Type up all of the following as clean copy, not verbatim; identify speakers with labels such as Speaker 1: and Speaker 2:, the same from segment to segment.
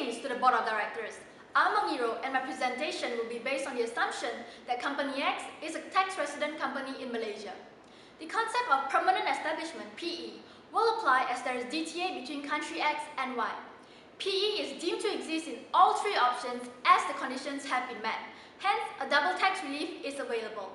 Speaker 1: Greetings to the Board of Directors. I'm Yee Rou, and my presentation will be based on the assumption that Company X is a tax-resident company in Malaysia. The concept of permanent establishment, PE, will apply as there is DTA between country X and Y. PE is deemed to exist in all three options as the conditions have been met. Hence, a double tax relief is available.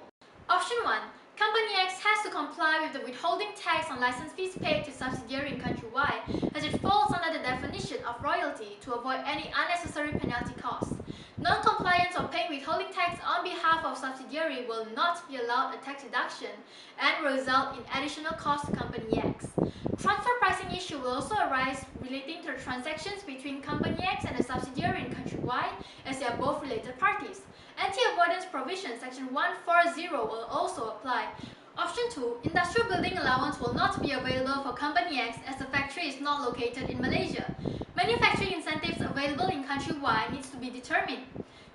Speaker 1: Option 1. Company X has to comply with the withholding tax on license fees paid to subsidiary in country Y, as it falls under the definition of royalty to avoid any unnecessary penalty costs. Non-compliance or paying withholding tax on behalf of subsidiary will not be allowed a tax deduction and will result in additional cost to Company X. Transfer pricing issue will also arise relating to the transactions between Company X and a subsidiary in country Y, as they are both related parties. Anti-avoidance provision section 140 will also apply. Option 2. Industrial building allowance will not be available for Company X as the factory is not located in Malaysia. Manufacturing incentives available in country Y needs to be determined.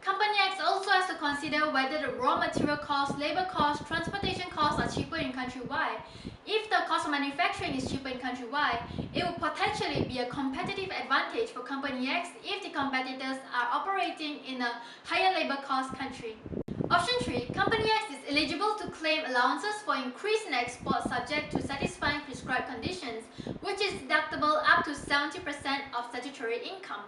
Speaker 1: Company X also has to consider whether the raw material costs, labor costs, transportation costs are cheaper in country Y. If the cost of manufacturing is cheaper in country Y, it will potentially be a competitive advantage for Company X if the competitors are operating in a higher labor cost country. Option 3. Company X is eligible to claim allowances for increase in export subject to satisfying prescribed conditions, which is deductible up to 70% of statutory income.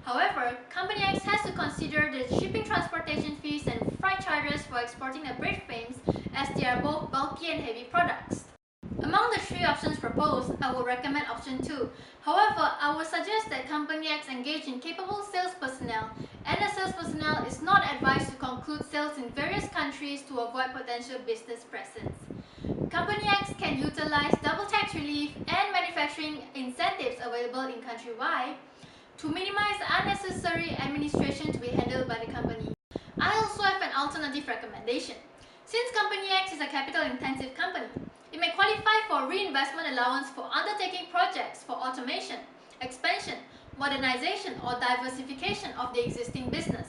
Speaker 1: However, Company X has to consider the shipping transportation fees and freight charges for exporting the bread frames, as they are both bulky and heavy products. Among the three options proposed, I will recommend option 2. However, I would suggest that Company X engage in capable sales personnel, and the sales personnel is not advised to conclude sales in various countries to avoid potential business presence. Company X can utilize double tax relief and manufacturing incentives available in country Y to minimize unnecessary administration to be handled by the company. I also have an alternative recommendation. Since Company X is a capital-intensive company, it may qualify for reinvestment allowance for undertaking projects for automation, expansion, modernization or diversification of the existing business.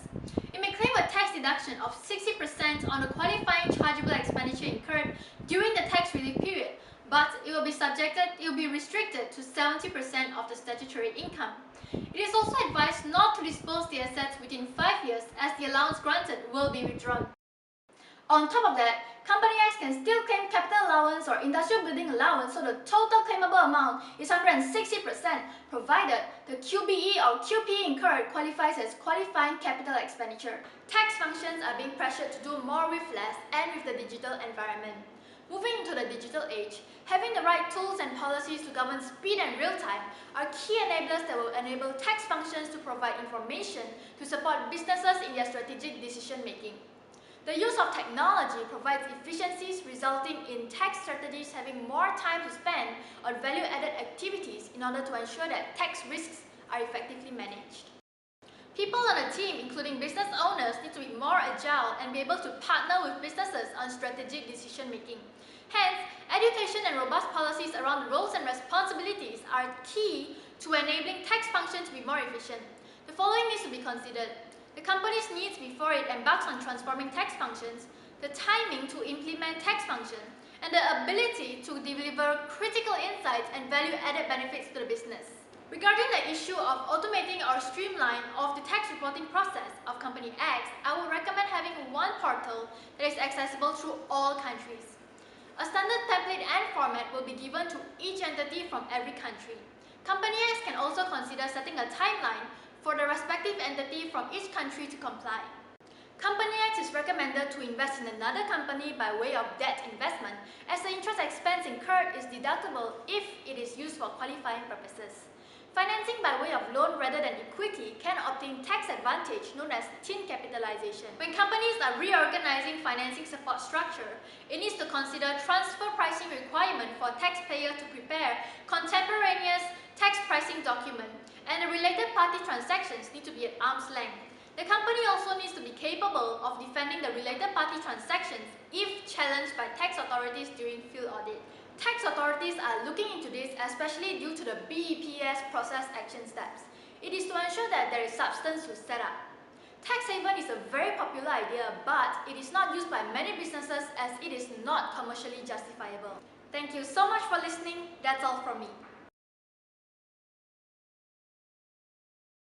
Speaker 1: It may claim a tax deduction of 60% on the qualifying chargeable expenditure incurred during the tax relief period, but it will be restricted to 70% of the statutory income. It is also advised not to dispose the assets within 5 years, as the allowance granted will be withdrawn. On top of that, Company X can still claim capital allowance or industrial building allowance, so the total claimable amount is 160%, provided the QBE or QPE incurred qualifies as qualifying capital expenditure. Tax functions are being pressured to do more with less and with the digital environment. Moving into the digital age, having the right tools and policies to govern speed and real time are key enablers that will enable tax functions to provide information to support businesses in their strategic decision making. The use of technology provides efficiencies, resulting in tax strategies having more time to spend on value-added activities in order to ensure that tax risks are effectively managed. People on a team, including business owners, need to be more agile and be able to partner with businesses on strategic decision-making. Hence, education and robust policies around roles and responsibilities are key to enabling tax functions to be more efficient. The following needs to be considered: the company's needs before it embarks on transforming tax functions, the timing to implement tax functions, and the ability to deliver critical insights and value-added benefits to the business. Regarding the issue of automating or streamline of the tax reporting process of Company X, I would recommend having one portal that is accessible through all countries. A standard template and format will be given to each entity from every country. Company X can also consider setting a timeline for the respective entity from each country to comply. Company X is recommended to invest in another company by way of debt investment, as the interest expense incurred is deductible if it is used for qualifying purposes. Financing by way of loan rather than equity can obtain tax advantage known as tin capitalization. When companies are reorganizing financing support structure, it needs to consider transfer pricing requirement for taxpayer to prepare contemporaneous tax pricing document, and the related party transactions need to be at arm's length. The company also needs to be capable of defending the related party transactions if challenged by tax authorities during field audit. Tax authorities are looking into this, especially due to the BEPS process action steps. It is to ensure that there is substance to set up. Tax haven is a very popular idea, but it is not used by many businesses as it is not commercially justifiable. Thank you so much for listening. That's all from me.